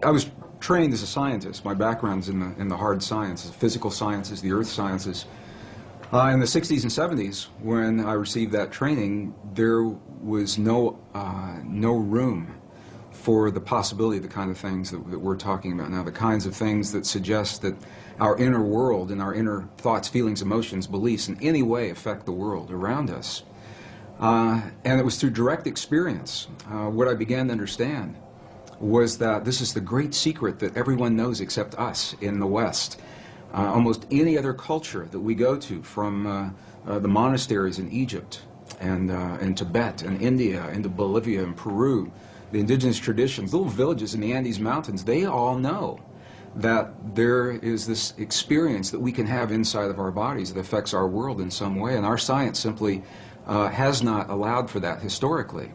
I was trained as a scientist. My background's in the hard sciences, physical sciences, the earth sciences. In the 60s and 70s, when I received that training, there was no room for the possibility of the kind of things that we're talking about now, the kinds of things that suggest that our inner world and our inner thoughts, feelings, emotions, beliefs in any way affect the world around us. And it was through direct experience what I began to understand was that this is the great secret that everyone knows except us in the West. Almost any other culture that we go to, from the monasteries in Egypt and Tibet and India into Bolivia and Peru, the indigenous traditions, little villages in the Andes Mountains, they all know that there is this experience that we can have inside of our bodies that affects our world in some way, and our science simply has not allowed for that historically.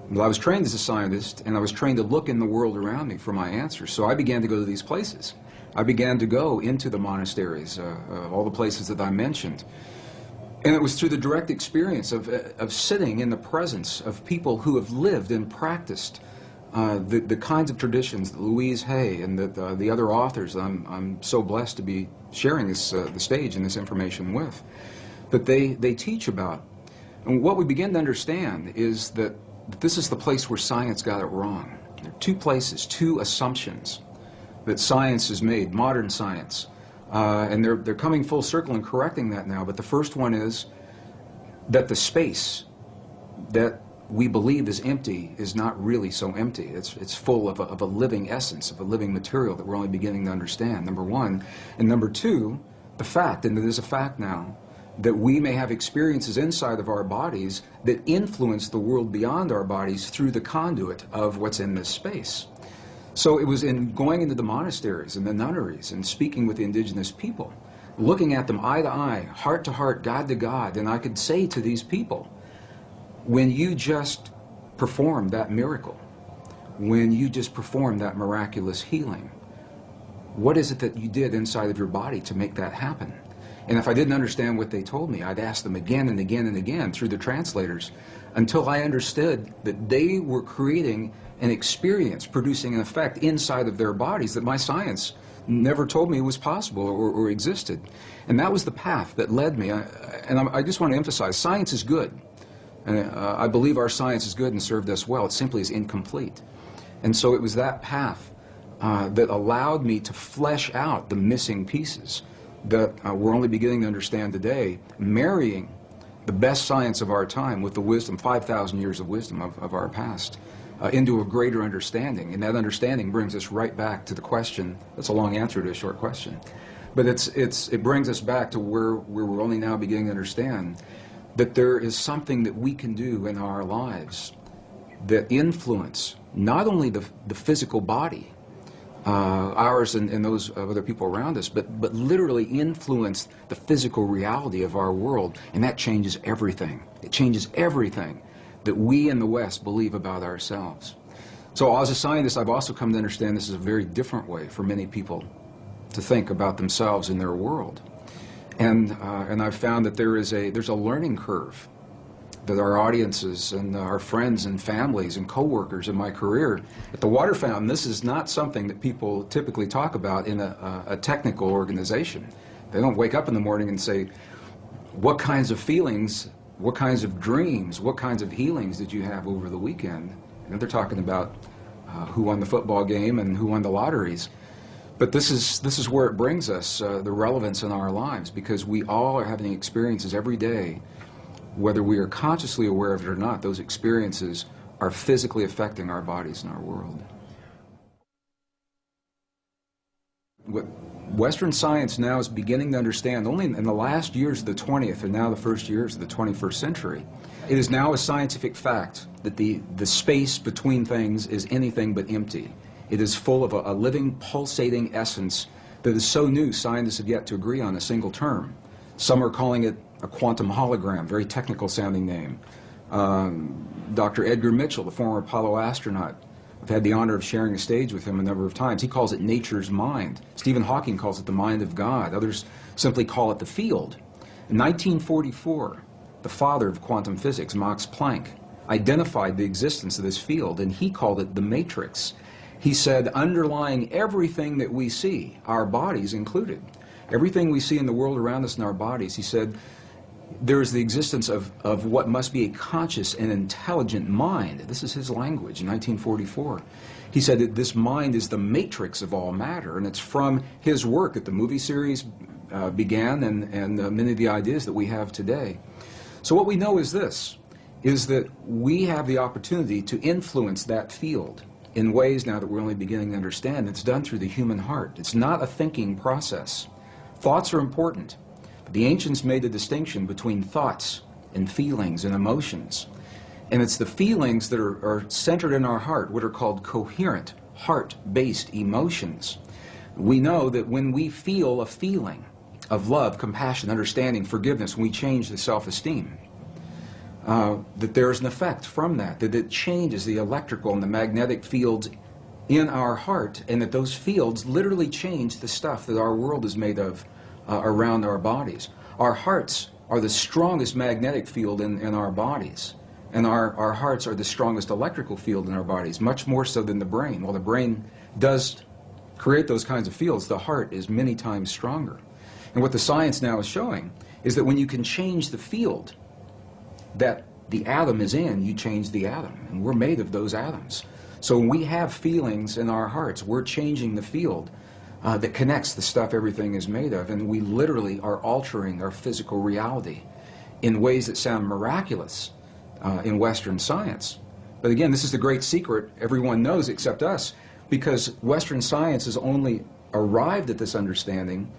Well, I was trained as a scientist, and I was trained to look in the world around me for my answers, so I began to go to these places. I began to go into the monasteries, all the places that I mentioned. And it was through the direct experience of sitting in the presence of people who have lived and practiced the kinds of traditions that Louise Hay and the other authors I'm so blessed to be sharing the stage and this information with, that they teach about. And what we begin to understand is that this is the place where science got it wrong. There are two places, two assumptions that science has made, modern science. And they're coming full circle and correcting that now. But the first one is that the space that we believe is empty is not really so empty. It's full of a living essence, of a living material that we're only beginning to understand, number one. And number two, the fact, and it is a fact now, that we may have experiences inside of our bodies that influence the world beyond our bodies through the conduit of what's in this space. So it was in going into the monasteries and the nunneries and speaking with the indigenous people, looking at them eye to eye, heart to heart, God to God, and I could say to these people, when you just performed that miracle, when you just performed that miraculous healing, what is it that you did inside of your body to make that happen? And if I didn't understand what they told me, I'd ask them again and again and again through the translators until I understood that they were creating an experience, producing an effect inside of their bodies that my science never told me was possible or existed. And that was the path that led me. I just want to emphasize, science is good. And I believe our science is good and served us well. It simply is incomplete. And so it was that path that allowed me to flesh out the missing pieces that we're only beginning to understand today, marrying the best science of our time with the wisdom, 5,000 years of wisdom of our past, into a greater understanding. And that understanding brings us right back to the question. That's a long answer to a short question. But it brings us back to where we're only now beginning to understand that there is something that we can do in our lives that influence not only the physical body, ours and those of other people around us, but literally influence the physical reality of our world, and that changes everything. It changes everything that we in the West believe about ourselves. So as a scientist, I've also come to understand this is a very different way for many people to think about themselves and their world. And I've found that there's a learning curve that our audiences and our friends and families and coworkers in my career at the Water Fountain, this is not something that people typically talk about in a technical organization. They don't wake up in the morning and say, what kinds of feelings, what kinds of dreams, what kinds of healings did you have over the weekend? And they're talking about who won the football game and who won the lotteries. But this is where it brings us, the relevance in our lives, because we all are having experiences every day. Whether we are consciously aware of it or not, those experiences are physically affecting our bodies and our world. What Western science now is beginning to understand, only in the last years of the 20th and now the first years of the 21st century, it is now a scientific fact that the space between things is anything but empty. It is full of a living, pulsating essence that is so new, scientists have yet to agree on a single term. Some are calling it a quantum hologram, very technical sounding name. Dr. Edgar Mitchell, the former Apollo astronaut, I've had the honor of sharing a stage with him a number of times. He calls it nature's mind. Stephen Hawking calls it the mind of God. Others simply call it the field. In 1944, the father of quantum physics, Max Planck, identified the existence of this field, and he called it the matrix. He said, underlying everything that we see, our bodies included, everything we see in the world around us in our bodies, he said, there is the existence of what must be a conscious and intelligent mind. This is his language in 1944. He said that this mind is the matrix of all matter, and it's from his work that the movie series began and many of the ideas that we have today. So what we know is this, is that we have the opportunity to influence that field in ways now that we're only beginning to understand. It's done through the human heart. It's not a thinking process. Thoughts are important. But the ancients made a distinction between thoughts and feelings and emotions. And it's the feelings that are centered in our heart, what are called coherent, heart-based emotions. We know that when we feel a feeling of love, compassion, understanding, forgiveness, when we change the self-esteem, that there's an effect from that it changes the electrical and the magnetic fields in our heart, and that those fields literally change the stuff that our world is made of around our bodies. Our hearts are the strongest magnetic field in our bodies, and our hearts are the strongest electrical field in our bodies, much more so than the brain. While the brain does create those kinds of fields, the heart is many times stronger. And what the science now is showing is that when you can change the field that the atom is in, you change the atom, and we're made of those atoms. So when we have feelings in our hearts, we're changing the field that connects the stuff everything is made of, and we literally are altering our physical reality in ways that sound miraculous in Western science. But again, this is the great secret everyone knows except us, because Western science has only arrived at this understanding.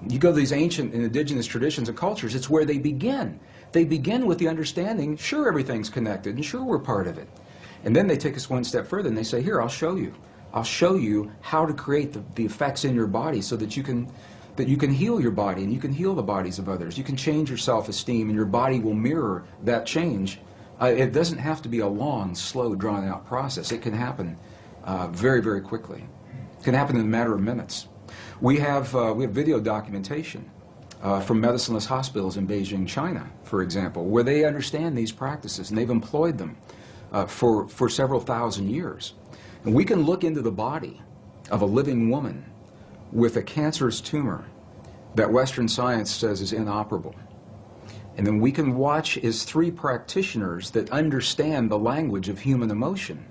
You go to these ancient and indigenous traditions and cultures, it's where they begin. They begin with the understanding, sure, everything's connected, and sure, we're part of it. And then they take us one step further, and they say, here, I'll show you. I'll show you how to create the effects in your body so that you can heal your body, and you can heal the bodies of others. You can change your self-esteem, and your body will mirror that change. It doesn't have to be a long, slow, drawn-out process. It can happen very, very quickly. It can happen in a matter of minutes. We have video documentation from medicineless hospitals in Beijing, China, for example, where they understand these practices, and they've employed them for several thousand years. And we can look into the body of a living woman with a cancerous tumor that Western science says is inoperable. And then we can watch as three practitioners that understand the language of human emotion.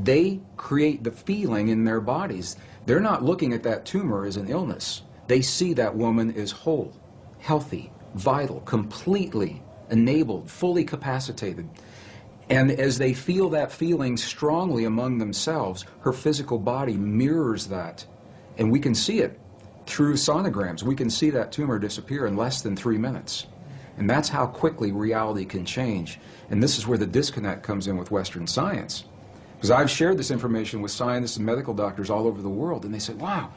They create the feeling in their bodies. They're not looking at that tumor as an illness. They see that woman as whole, healthy, vital, completely enabled, fully capacitated. And as they feel that feeling strongly among themselves, her physical body mirrors that. And we can see it through sonograms. We can see that tumor disappear in less than 3 minutes. And that's how quickly reality can change. And this is where the disconnect comes in with Western science. Because I've shared this information with scientists and medical doctors all over the world, and they say, wow,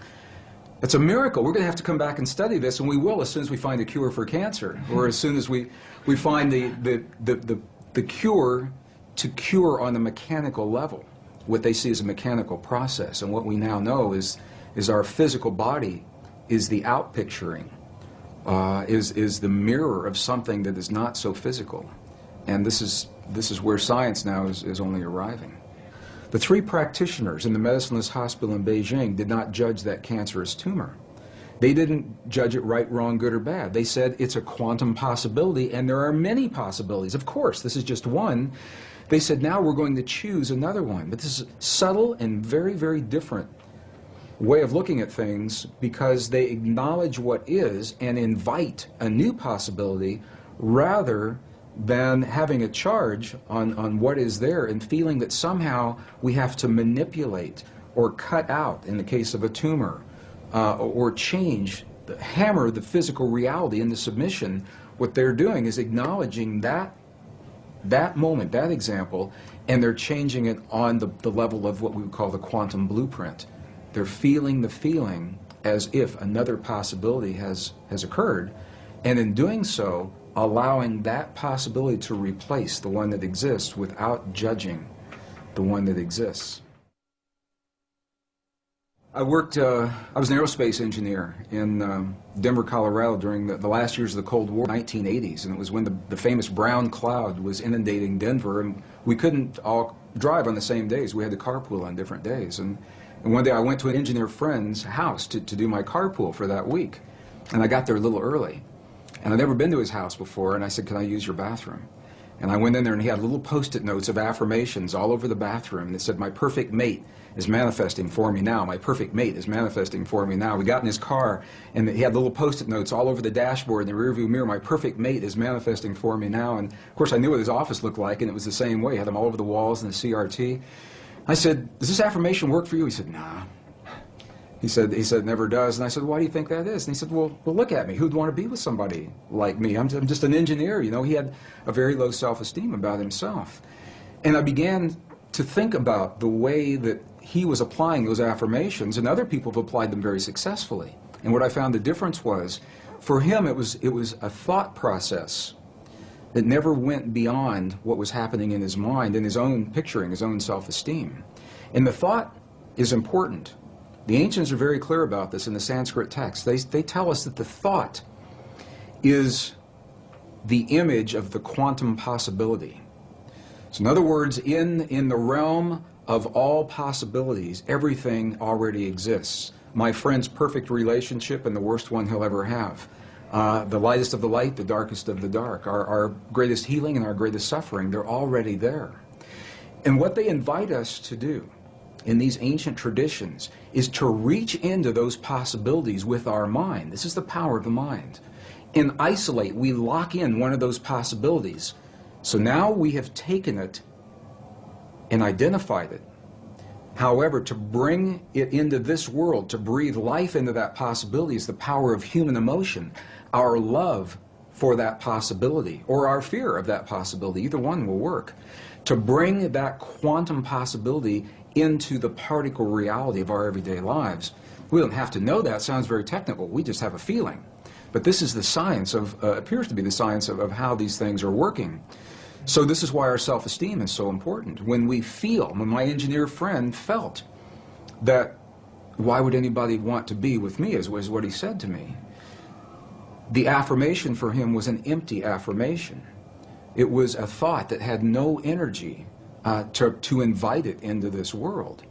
it's a miracle. We're going to have to come back and study this, and we will as soon as we find a cure for cancer, or as soon as we find the cure to cure on a mechanical level, what they see as a mechanical process. And what we now know is our physical body is the outpicturing, is the mirror of something that is not so physical. And this is where science now is only arriving. The three practitioners in the medicineless hospital in Beijing did not judge that cancerous tumor. They didn't judge it right, wrong, good, or bad. They said it's a quantum possibility, and there are many possibilities. Of course, this is just one. They said, now we're going to choose another one. But this is subtle and very, very different way of looking at things, because they acknowledge what is and invite a new possibility rather than having a charge on what is there and feeling that somehow we have to manipulate or cut out, in the case of a tumor, or change, hammer the physical reality into submission. What they're doing is acknowledging that moment, that example, and they're changing it on the level of what we would call the quantum blueprint. They're feeling the feeling as if another possibility has occurred, and in doing so, allowing that possibility to replace the one that exists without judging the one that exists. I worked, I was an aerospace engineer in Denver, Colorado during the last years of the Cold War, 1980s, and it was when the famous brown cloud was inundating Denver, and we couldn't all drive on the same days. We had to carpool on different days. And one day I went to an engineer friend's house to do my carpool for that week, and I got there a little early. And I'd never been to his house before, and I said, "Can I use your bathroom?" And I went in there, and he had little Post-it notes of affirmations all over the bathroom, and it said, "My perfect mate is manifesting for me now. My perfect mate is manifesting for me now." We got in his car, and he had little Post-it notes all over the dashboard and the rearview mirror. "My perfect mate is manifesting for me now." And of course, I knew what his office looked like, and it was the same way. He had them all over the walls in the CRT. I said, "Does this affirmation work for you?" He said, "Nah." He said, "It never does." And I said, "Why do you think that is?" And he said, well, look at me. Who'd want to be with somebody like me? I'm just an engineer, you know. He had a very low self-esteem about himself. And I began to think about the way that he was applying those affirmations, and other people have applied them very successfully. And what I found the difference was, for him, it was a thought process that never went beyond what was happening in his mind, in his own picturing, his own self-esteem. And the thought is important. The ancients are very clear about this in the Sanskrit text. They tell us that the thought is the image of the quantum possibility. So in other words, in the realm of all possibilities, everything already exists. My friend's perfect relationship and the worst one he'll ever have. The lightest of the light, the darkest of the dark. Our greatest healing and our greatest suffering, they're already there. And what they invite us to do in these ancient traditions is to reach into those possibilities with our mind. This is the power of the mind. And isolate, we lock in one of those possibilities. So now we have taken it and identified it. However, to bring it into this world, to breathe life into that possibility, is the power of human emotion. Our love for that possibility, or our fear of that possibility, either one will work. To bring that quantum possibility into the particle reality of our everyday lives. We don't have to know that. It sounds very technical. We just have a feeling. But this is the science of, appears to be the science of how these things are working. So this is why our self-esteem is so important. When we feel, when my engineer friend felt that, why would anybody want to be with me, is what he said to me. The affirmation for him was an empty affirmation. It was a thought that had no energy to invite it into this world.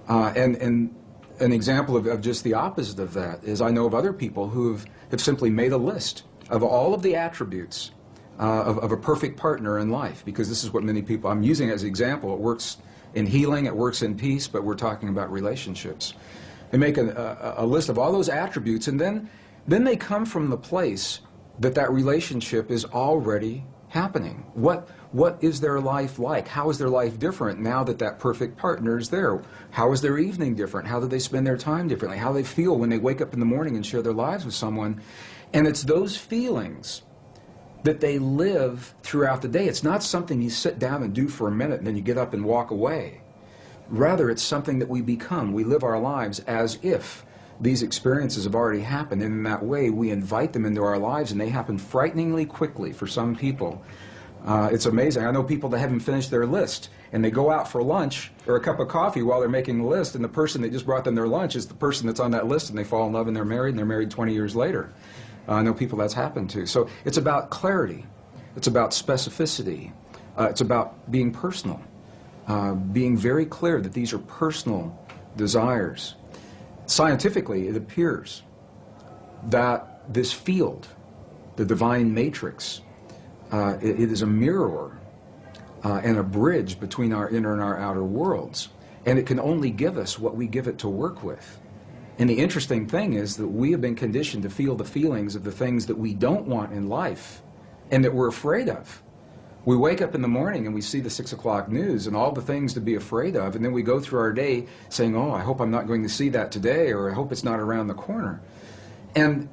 And an example of just the opposite of that is I know of other people who have simply made a list of all of the attributes of a perfect partner in life, because this is what many people, I'm using as an example. It works in healing, it works in peace, but we're talking about relationships. They make a list of all those attributes, and then they come from the place that relationship is already happening. What is their life like? How is their life different now that perfect partner is there? How is their evening different? How do they spend their time differently? How do they feel when they wake up in the morning and share their lives with someone? And it's those feelings that they live throughout the day. It's not something you sit down and do for a minute and then you get up and walk away. Rather, it's something that we become. We live our lives as if these experiences have already happened, and in that way we invite them into our lives, and they happen frighteningly quickly for some people. It's amazing. I know people that haven't finished their list, and they go out for lunch or a cup of coffee while they're making the list, and the person that just brought them their lunch is the person that's on that list, and they fall in love and they're married 20 years later. I know people that's happened to. So it's about clarity. It's about specificity. It's about being personal, being very clear that these are personal desires. Scientifically, it appears that this field, the divine matrix, it is a mirror and a bridge between our inner and our outer worlds. And it can only give us what we give it to work with. And the interesting thing is that we have been conditioned to feel the feelings of the things that we don't want in life and that we're afraid of. We wake up in the morning and we see the 6 o'clock news and all the things to be afraid of, and then we go through our day saying, oh, I hope I'm not going to see that today, or I hope it's not around the corner. And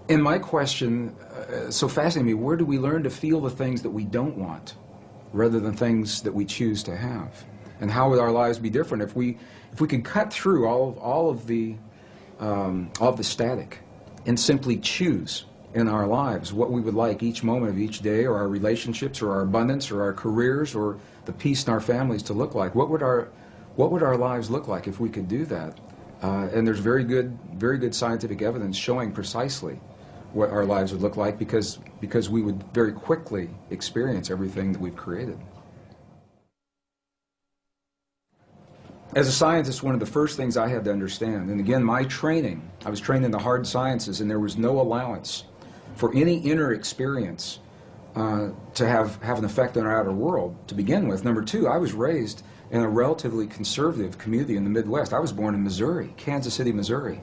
in my question, so fascinating me, where do we learn to feel the things that we don't want rather than things that we choose to have? And how would our lives be different if we could cut through all of the static and simply choose in our lives what we would like each moment of each day, or our relationships, or our abundance, or our careers, or the peace in our families to look like? What would our lives look like if we could do that? And there's very good scientific evidence showing precisely what our lives would look like because we would very quickly experience everything that we've created. As a scientist, one of the first things I had to understand, and again, my training, I was trained in the hard sciences, and there was no allowance for any inner experience to have an effect on our outer world to begin with. Number two, I was raised in a relatively conservative community in the Midwest. I was born in Missouri, Kansas City, Missouri.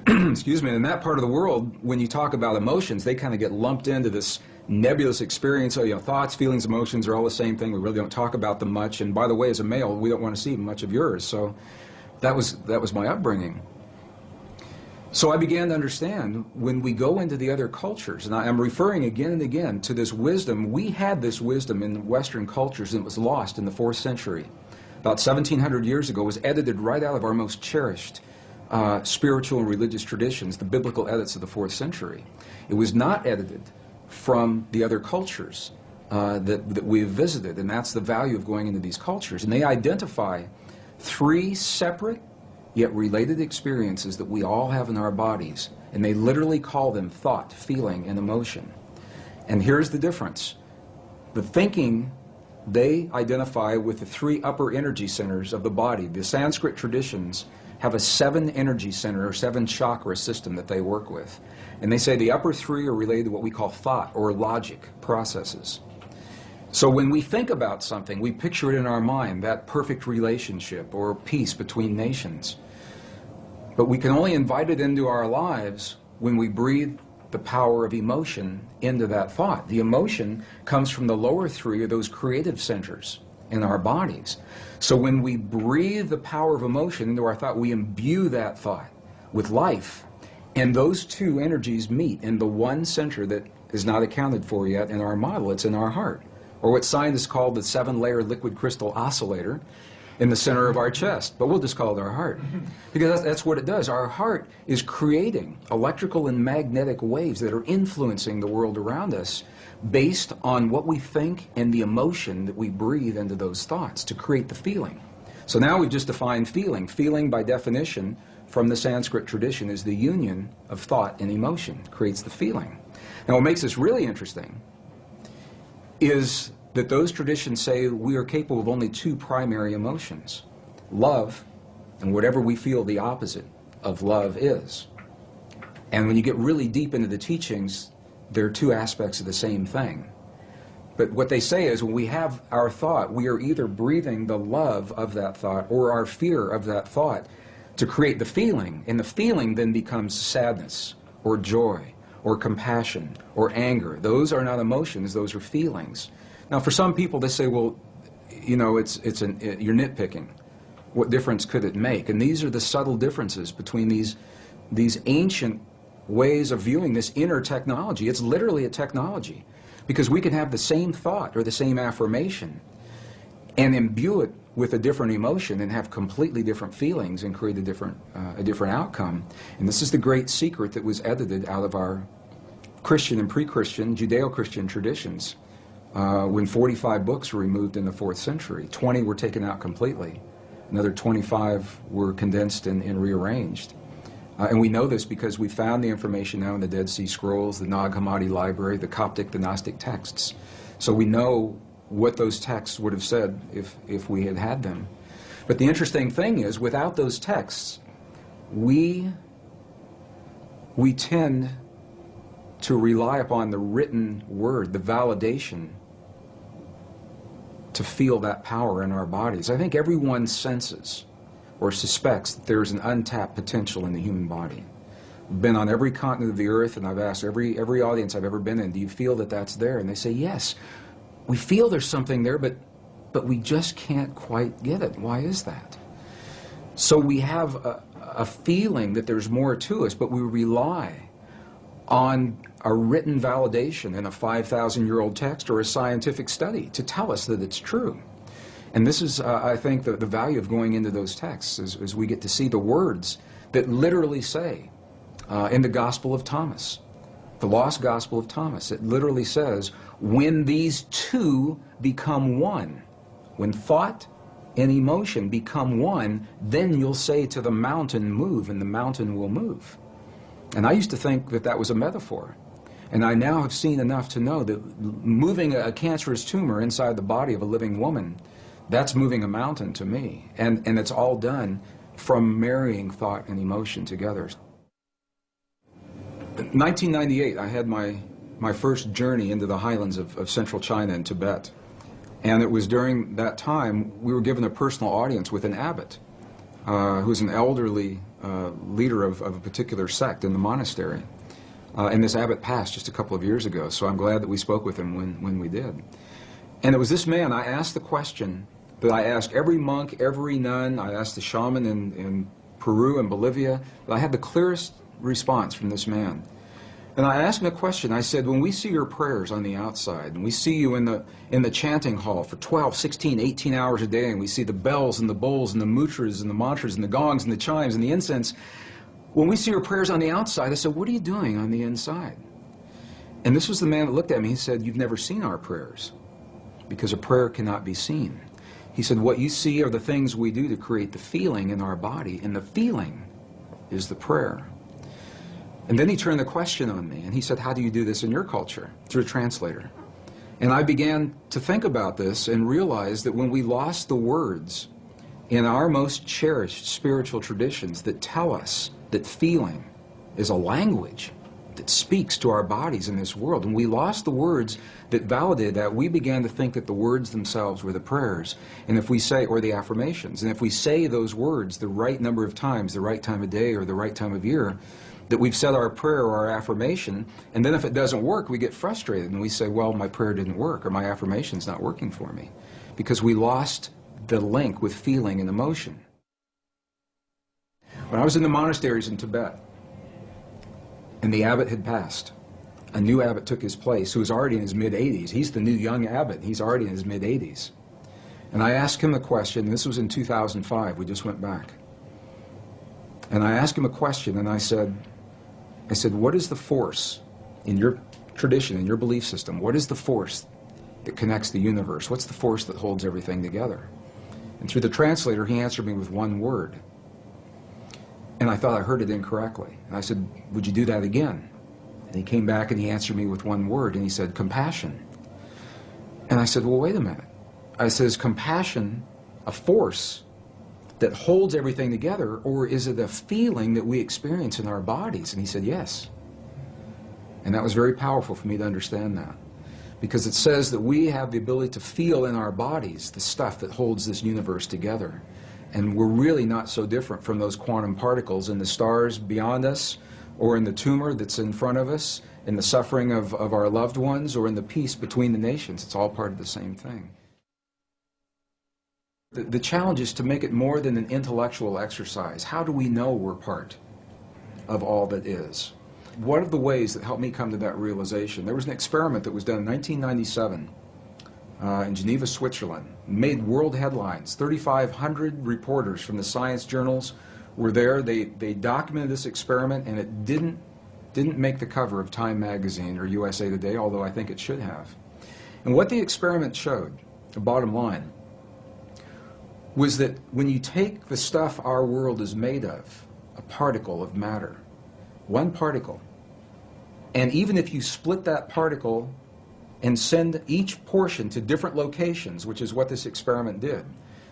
Excuse me, in that part of the world, when you talk about emotions, they kind of get lumped into this nebulous experience. So, thoughts, feelings, emotions are all the same thing. We really don't talk about them much. And by the way, as a male, we don't want to see much of yours. So that was my upbringing. So I began to understand when we go into the other cultures, and I'm referring again and again to this wisdom. We had this wisdom in Western cultures, and it was lost in the 4th century. About 1,700 years ago, it was edited right out of our most cherished spiritual and religious traditions, the biblical edits of the 4th century. It was not edited from the other cultures that we have visited, and that's the value of going into these cultures. And they identify 3 separate yet related experiences that we all have in our bodies, and they literally call them thought, feeling, and emotion. And here's the difference. The thinking, they identify with the 3 upper energy centers of the body. The Sanskrit traditions have a 7 energy center or 7 chakra system that they work with. And they say the upper 3 are related to what we call thought or logic processes. So when we think about something, we picture it in our mind, that perfect relationship or peace between nations. But we can only invite it into our lives when we breathe the power of emotion into that thought. The emotion comes from the lower 3 of those creative centers in our bodies. So when we breathe the power of emotion into our thought, we imbue that thought with life. And those 2 energies meet in the one center that is not accounted for yet in our model. It's in our heart, or what scientists call the 7-layer liquid crystal oscillator in the center of our chest. But we'll just call it our heart, because that's what it does. Our heart is creating electrical and magnetic waves that are influencing the world around us based on what we think and the emotion that we breathe into those thoughts to create the feeling. So now we've just defined feeling. Feeling, by definition, from the Sanskrit tradition, is the union of thought and emotion, creates the feeling. Now what makes this really interesting is that those traditions say we are capable of only 2 primary emotions, love and whatever we feel the opposite of love is. And when you get really deep into the teachings, there are 2 aspects of the same thing. But what they say is when we have our thought, we are either breathing the love of that thought or our fear of that thought to create the feeling, and the feeling then becomes sadness or joy or compassion or anger. Those are not emotions, those are feelings. Now for some people they say, well, you're nitpicking. What difference could it make? And these are the subtle differences between these ancient ways of viewing this inner technology. It's literally a technology, because we can have the same thought or the same affirmation and imbue it with a different emotion and have completely different feelings and create a different outcome. And this is the great secret that was edited out of our Christian and pre-Christian, Judeo-Christian traditions when 45 books were removed in the 4th century. 20 were taken out completely. Another 25 were condensed and rearranged. And we know this because we found the information now in the Dead Sea Scrolls, the Nag Hammadi Library, the Coptic, the Gnostic texts. So we know what those texts would have said if we had had them. But the interesting thing is, without those texts, we tend to rely upon the written word, the validation, to feel that power in our bodies. I think everyone senses or suspects that there's an untapped potential in the human body. I've been on every continent of the earth, and I've asked every audience I've ever been in, do you feel that that's there? And they say, yes, we feel there's something there, but we just can't quite get it. Why is that? So we have a feeling that there's more to us, but we rely on a written validation in a 5,000-year-old text or a scientific study to tell us that it's true. And this is, I think, the value of going into those texts, is we get to see the words that literally say, in the Gospel of Thomas, the lost Gospel of Thomas, it literally says, when these 2 become one, when thought and emotion become one, then you'll say to the mountain, move, and the mountain will move. And I used to think that that was a metaphor. And I now have seen enough to know that moving a cancerous tumor inside the body of a living woman, that's moving a mountain to me. And it's all done from marrying thought and emotion together. In 1998, I had my first journey into the highlands of central China and Tibet. And it was during that time we were given a personal audience with an abbot, who's an elderly leader of a particular sect in the monastery. And this abbot passed just a couple of years ago, so I'm glad that we spoke with him when we did. And it was this man, I asked the question that I asked every monk, every nun, I asked the shaman in Peru and Bolivia, but I had the clearest response from this man. And I asked him a question. I said, when we see your prayers on the outside, and we see you in the chanting hall for 12, 16, 18 hours a day, and we see the bells and the bowls and the mudras and the mantras and the gongs and the chimes and the incense, when we see your prayers on the outside, I said, what are you doing on the inside? And this was the man that looked at me. He said, you've never seen our prayers, because a prayer cannot be seen. He said, what you see are the things we do to create the feeling in our body, and the feeling is the prayer. And then he turned the question on me, and he said, how do you do this in your culture? Through a translator. And I began to think about this and realize that when we lost the words in our most cherished spiritual traditions that tell us that feeling is a language that speaks to our bodies in this world, and we lost the words that validated that, we began to think that the words themselves were the prayers, and if we say, or the affirmations, and if we say those words the right number of times, the right time of day or the right time of year, that we've said our prayer or our affirmation, and then if it doesn't work, we get frustrated and we say, well, my prayer didn't work, or my affirmation's not working for me, because we lost the link with feeling and emotion. When I was in the monasteries in Tibet, and the abbot had passed, a new abbot took his place, who was already in his mid-80s. He's the new young abbot. He's already in his mid-80s. And I asked him a question, and this was in 2005, we just went back. And I asked him a question, and I said, what is the force in your tradition, in your belief system? What is the force that connects the universe? What's the force that holds everything together? And through the translator, he answered me with one word. And I thought I heard it incorrectly. And I said, would you do that again? And he came back and he answered me with one word, and he said, compassion. And I said, well, wait a minute. I said, is compassion a force that holds everything together, or is it a feeling that we experience in our bodies? And he said, yes. And that was very powerful for me to understand that, because it says that we have the ability to feel in our bodies the stuff that holds this universe together. And we're really not so different from those quantum particles in the stars beyond us, or in the tumor that's in front of us, in the suffering of our loved ones, or in the peace between the nations. It's all part of the same thing. The challenge is to make it more than an intellectual exercise. How do we know we're part of all that is? One of the ways that helped me come to that realization, there was an experiment that was done in 1997 in Geneva, Switzerland. Made world headlines. 3,500 reporters from the science journals were there. They documented this experiment, and it didn't make the cover of Time magazine or USA Today, although I think it should have. And what the experiment showed, the bottom line, was that when you take the stuff our world is made of, a particle of matter, one particle, and even if you split that particle and send each portion to different locations, which is what this experiment did,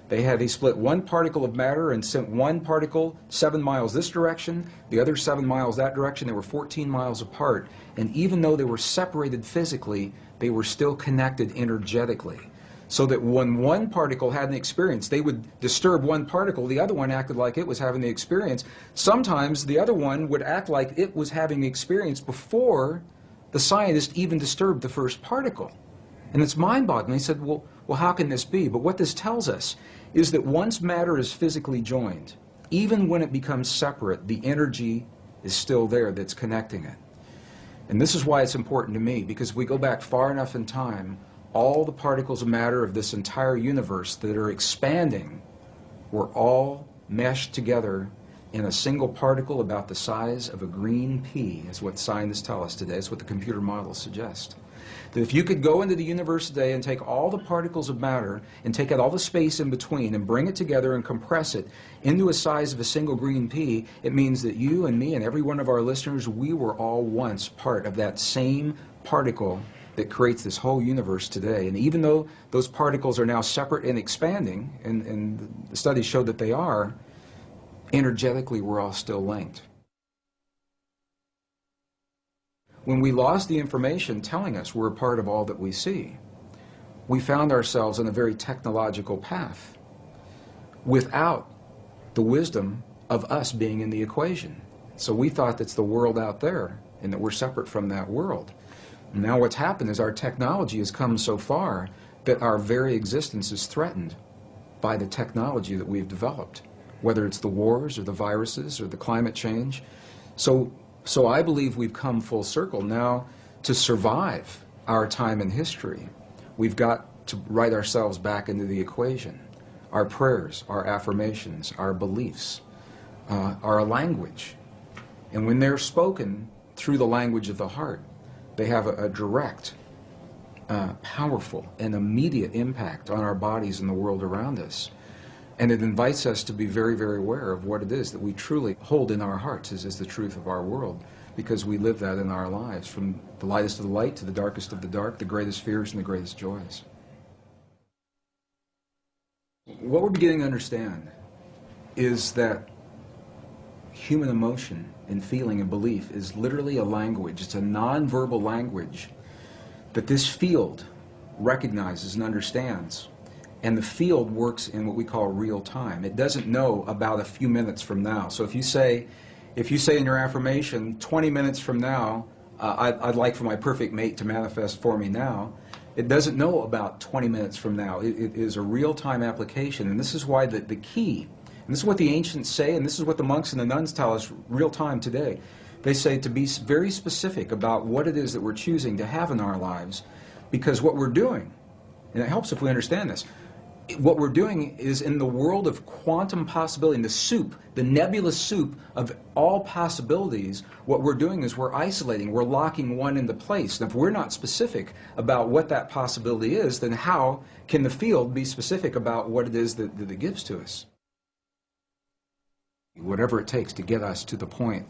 they split one particle of matter and sent one particle 7 miles this direction, the other 7 miles that direction. They were 14 miles apart, and even though they were separated physically, they were still connected energetically. So that when one particle had an experience, they would disturb one particle, the other one acted like it was having the experience. Sometimes the other one would act like it was having the experience before the scientist even disturbed the first particle. And it's mind-boggling. They said, well, how can this be? But what this tells us is that once matter is physically joined, even when it becomes separate, the energy is still there that's connecting it. And this is why it's important to me, because if we go back far enough in time, all the particles of matter of this entire universe that are expanding were all meshed together in a single particle about the size of a green pea, is what scientists tell us today. It's what the computer models suggest. That if you could go into the universe today and take all the particles of matter and take out all the space in between and bring it together and compress it into a size of a single green pea, it means that you and me and every one of our listeners, we were all once part of that same particle that creates this whole universe today. And even though those particles are now separate and expanding, and the studies show that they are, energetically we're all still linked. When we lost the information telling us we're a part of all that we see, we found ourselves on a very technological path without the wisdom of us being in the equation. So we thought that's the world out there and that we're separate from that world. Now what's happened is our technology has come so far that our very existence is threatened by the technology that we've developed, whether it's the wars or the viruses or the climate change. So I believe we've come full circle now to survive our time in history. We've got to write ourselves back into the equation. Our prayers, our affirmations, our beliefs, our language. And when they're spoken through the language of the heart, they have a direct, powerful, and immediate impact on our bodies and the world around us. And it invites us to be very, very aware of what it is that we truly hold in our hearts as the truth of our world, because we live that in our lives, from the lightest of the light to the darkest of the dark, the greatest fears and the greatest joys. What we're beginning to understand is that human emotion and feeling and belief is literally a language. It's a nonverbal language that this field recognizes and understands. And the field works in what we call real time. It doesn't know about a few minutes from now. So if you say in your affirmation, 20 minutes from now, I'd like for my perfect mate to manifest for me now, it doesn't know about 20 minutes from now. It is a real-time application. And this is why the key, and this is what the ancients say, and this is what the monks and the nuns tell us real-time today. They say to be very specific about what it is that we're choosing to have in our lives, because what we're doing, and it helps if we understand this, what we're doing is in the world of quantum possibility, in the soup, the nebulous soup of all possibilities, what we're doing is we're isolating, we're locking one into place. And if we're not specific about what that possibility is, then how can the field be specific about what it is that it gives to us? Whatever it takes to get us to the point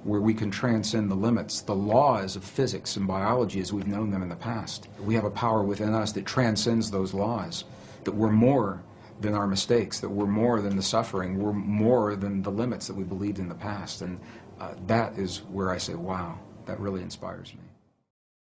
where we can transcend the limits, the laws of physics and biology as we've known them in the past. We have a power within us that transcends those laws, that we're more than our mistakes, that we're more than the suffering, we're more than the limits that we believed in the past. And that is where I say, wow, that really inspires me.